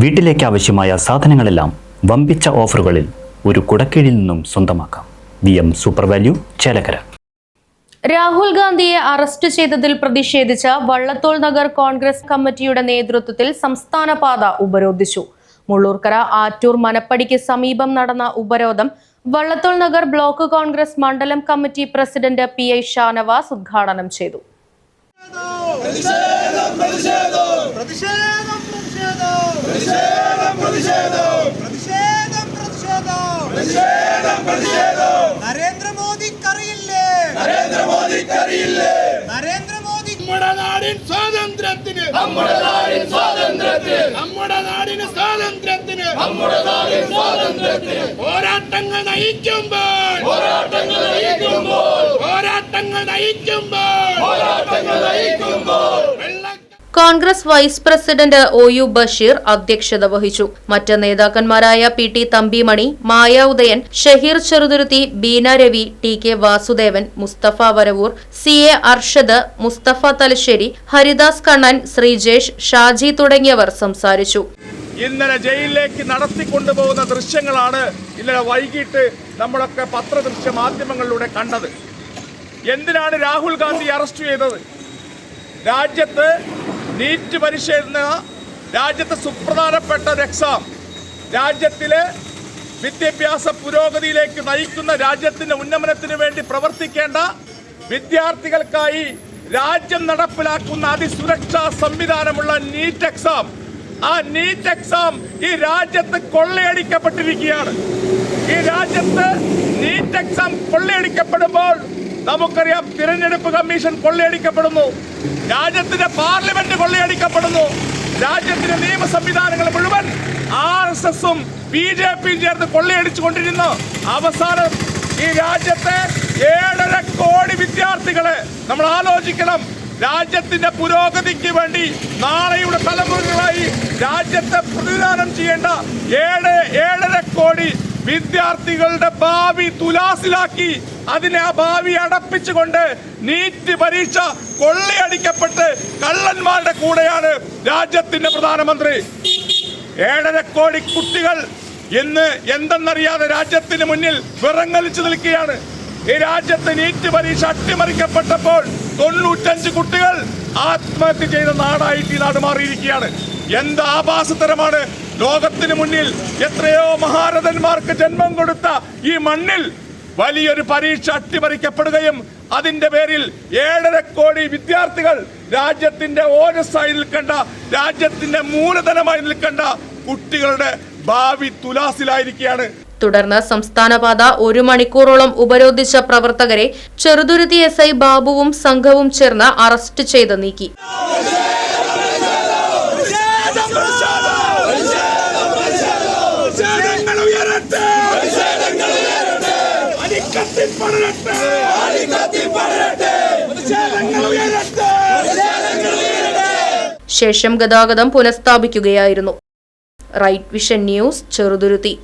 വീട്ടിലേക്ക് ആവശ്യമായ സാധനങ്ങളെല്ലാം വമ്പിച്ച ഓഫറുകളിൽ ഒരു കുടക്കീഴിൽ നിന്നും സ്വന്തമാക്കാം. VM super value, Chelakkara. Rahul ഗാന്ധിയെ അറസ്റ്റ് ചെയ്തതിൽ പ്രതിഷേധിച്ച വള്ളത്തോൾ നഗർ കോൺഗ്രസ് കമ്മിറ്റിയുടെ നേതൃത്വത്തിൽ സംസ്ഥാന പാത ഉപരോധിച്ചു. മുള്ളൂർക്കര ആറ്റൂർ മനപ്പടിക്ക് സമീപം നടന്ന ഉപരോധം വള്ളത്തോൾ നഗർ ബ്ലോക്ക് കോൺഗ്രസ് മണ്ഡലം കമ്മിറ്റി പ്രസിഡന്റ് PI ഷാനവാസ് ഉദ്ഘാടനം ചെയ്തു. നരേന്ദ്ര മോദി നമ്മുടെ നാടിൻ സ്വാതന്ത്ര്യത്തിന് പോരാട്ടങ്ങൾ നയിക്കുമ്പോൾ Congress vice president OU Basheer അധ്യക്ഷത വഹിച്ചു. മറ്റ് നേതാക്കന്മാരായ PT തമ്പിമണി, മായ ഉദയൻ, ഷഹീർ ചെറുതുരുത്തി, ബീന രവി, TK വാസുദേവൻ, മുസ്തഫ വരവൂർ, CA അർഷദ്, മുസ്തഫ തലശ്ശേരി, ഹരിദാസ് കണ്ണൻ, ശ്രീജേഷ്, ഷാജി തുടങ്ങിയവർ സംസാരിച്ചു. ഇന്നലെ ജയിലിലേക്ക് നടത്തിക്കൊണ്ടുപോകുന്ന ദൃശ്യങ്ങളാണ് ഇന്നലെ വൈകിട്ട് നമ്മളൊക്കെ പത്രദൃശ്യ മാധ്യമങ്ങളിലൂടെ കണ്ടത്. എന്തിനാണ് രാഹുൽ ഗാന്ധി അറസ്റ്റ് ചെയ്തത്? രാജ്യത്ത് നീറ്റ് പരീക്ഷ എന്ന രാജ്യത്തെ സുപ്രധാനപ്പെട്ട ഒരു എക്സാം, രാജ്യത്തിലെ വിദ്യാഭ്യാസ പുരോഗതിയിലേക്ക് നയിക്കുന്ന, രാജ്യത്തിന്റെ ഉന്നമനത്തിന് വേണ്ടി പ്രവർത്തിക്കേണ്ട വിദ്യാർത്ഥികൾക്കായി രാജ്യം നടപ്പിലാക്കുന്ന അതിസുരക്ഷാ സംവിധാനമുള്ള നീറ്റ് എക്സാം, ആ നീറ്റ് എക്സാം ഈ രാജ്യത്ത് കൊള്ളയടിക്കപ്പെട്ടിരിക്കുകയാണ്. ഈ രാജ്യത്ത് നീറ്റ് എക്സാം കൊള്ളയടിക്കപ്പെടുമ്പോൾ നമുക്കറിയാം, തിരഞ്ഞെടുപ്പ് കമ്മീഷൻ കൊള്ളയടിക്കപ്പെടുന്നു, രാജ്യത്തിന്റെ പാർലമെന്റ് കൊള്ളയടിക്കപ്പെടുന്നു, രാജ്യത്തിന്റെ നിയമ സംവിധാനങ്ങൾ മുഴുവൻ RSSും BJPയും ചേർന്ന് കൊള്ളയടിച്ചുകൊണ്ടിരുന്നു. അവസാനം ഈ രാജ്യത്തെ 7.5 കോടി വിദ്യാർത്ഥികളെ നമ്മൾ ആലോചിക്കണം. രാജ്യത്തിന്റെ പുരോഗതിക്ക് വേണ്ടി നാളെയുടെ തലമുറകളായി രാജ്യത്തെ പ്രതിദാനം ചെയ്യേണ്ട 7.5 കോടി വിദ്യാർത്ഥികളുടെ ഭാവി തുലാസിലാക്കി അതിനെ ആ ഭാവി അടപ്പിച്ചുകൊണ്ട് നീറ്റ് പരീക്ഷ കൊള്ളയടിക്കപ്പെട്ട് കള്ളന്മാരുടെ കൂടെയാണ് രാജ്യത്തിന്റെ പ്രധാനമന്ത്രി. 7.5 കോടി കുട്ടികൾ ഇന്ന് എന്തെന്നറിയാതെ രാജ്യത്തിന് മുന്നിൽ വിറങ്ങലിച്ചു നിൽക്കുകയാണ്. ഈ രാജ്യത്ത് നീറ്റ് പരീക്ഷ അട്ടിമറിക്കപ്പെട്ടപ്പോൾ 95 കുട്ടികൾ ആത്മഹത്യ ചെയ്ത നാടായിട്ട് ഈ നാട് മാറിയിരിക്കുകയാണ്. എന്ത് ആഭാസതരമാണ്! ലോകത്തിന് മുന്നിൽ എത്രയോ മഹാരഥന്മാർക്ക് ജന്മം കൊടുത്ത ഈ മണ്ണിൽ വലിയൊരു പരീക്ഷ അട്ടിമറിക്കപ്പെടുകയും അതിന്റെ പേരിൽ 7.5 കോടി വിദ്യാർത്ഥികൾ രാജ്യത്തിന്റെ ഓജസ്സായി നിൽക്കേണ്ട, രാജ്യത്തിന്റെ മൂലധനമായി നിൽക്കേണ്ട കുട്ടികളുടെ ഭാവി തുലാസിലായിരിക്കുകയാണ്. തുടർന്ന് സംസ്ഥാനപാത 1 മണിക്കൂറോളം ഉപരോധിച്ച പ്രവർത്തകരെ ചെറുതുരുത്തി SI ബാബുവും സംഘവും ചേർന്ന് അറസ്റ്റ് ചെയ്ത് നീക്കി. ശേഷം ഗതാഗതം പുനഃസ്ഥാപിക്കുകയായിരുന്നു. Right vision news, Cheruthuruthy.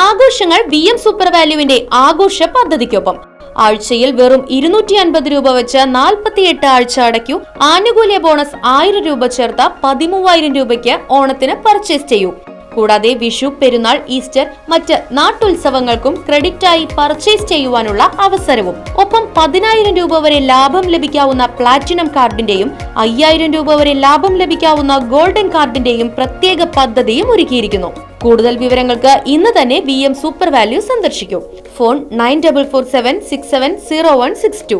ആഘോഷങ്ങൾ VM സൂപ്പർ വാല്യൂവിന്റെ ആഘോഷ പദ്ധതിക്കൊപ്പം. ആഴ്ചയിൽ വെറും 250 രൂപ വെച്ച് 48 ആഴ്ച അടയ്ക്കൂ. ആനുകൂല്യ ബോണസ് 1000 രൂപ ചേർത്ത 13000 രൂപയ്ക്ക് ഓണത്തിന് പർച്ചേസ് ചെയ്യൂ. കൂടാതെ വിഷു, പെരുന്നാൾ, ഈസ്റ്റർ, മറ്റ് നാട്ടുത്സവങ്ങൾക്കും ക്രെഡിറ്റായി പർച്ചേസ് ചെയ്യുവാനുള്ള അവസരവും. ഒപ്പം 10000 രൂപ വരെ ലാഭം ലഭിക്കാവുന്ന പ്ലാറ്റിനം കാർഡിന്റെയും 5000 രൂപ വരെ ലാഭം ലഭിക്കാവുന്ന ഗോൾഡൻ കാർഡിന്റെയും പ്രത്യേക പദ്ധതിയും ഒരുക്കിയിരിക്കുന്നു. കൂടുതൽ വിവരങ്ങൾക്ക് ഇന്ന് തന്നെ VM സൂപ്പർ വാല്യൂ സന്ദർശിക്കൂ. ഫോൺ 9447670162.